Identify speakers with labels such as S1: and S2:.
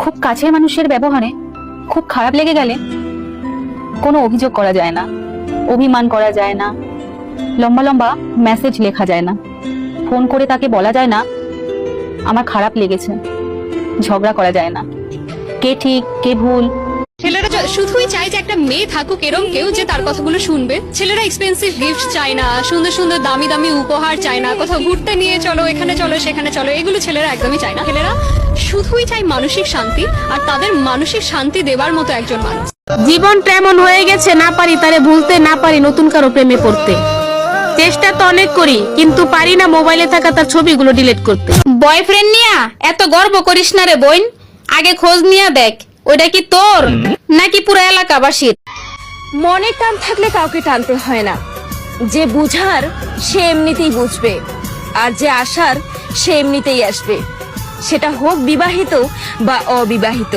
S1: খুব কাছের মানুষের ব্যবহারে খুব খারাপ লেগে গেলে কোনো অভিযোগ করা যায় না, অভিমান করা যায় না, লম্বা লম্বা মেসেজ লেখা যায় না, ফোন করে তাকে বলা যায় না আমার খারাপ লেগেছে, ঝগড়া করা যায় না, কে ঠিক কে ভুল।
S2: ছেলেরা শুধুই চায় যে একটা মেয়ে থাকুক এরকম কেউ যে তার কথাগুলো শুনবে। ছেলেরা এক্সপেন্সিভ গিফট চায় না, সুন্দর সুন্দর দামি দামি উপহার চায় না, কোথাও ঘুরতে নিয়ে চলো, এখানে চলো সেখানে চলো, এগুলো ছেলেরা একদমই চায় না। ছেলেরা শুধুই চায় মানসিক শান্তি, আর তাদের মানসিক শান্তি দেবার মতো একজন মানুষ।
S3: জীবনটা এমন হয়ে গেছে, না পারি তারে ভুলতে, না পারি নতুন কারো প্রেমে পড়তে। চেষ্টা তো অনেক করি কিন্তু পারি না মোবাইলে থাকা তার ছবিগুলো ডিলিট করতে। বয়ফ্রেন্ড নিয়া এত গর্ব করিস না রে বোন, আগে খোঁজ নিয়া দেখ ওইটা কি তোর নাকি পুরো এলাকাবাসীর।
S4: মনে টান থাকলে কাউকে টানতে হয় না, যে বুঝার সে এমনিতেই বুঝবে, আর যে আসার সে এমনিতেই আসবে, সেটা হোক বিবাহিত বা অবিবাহিত।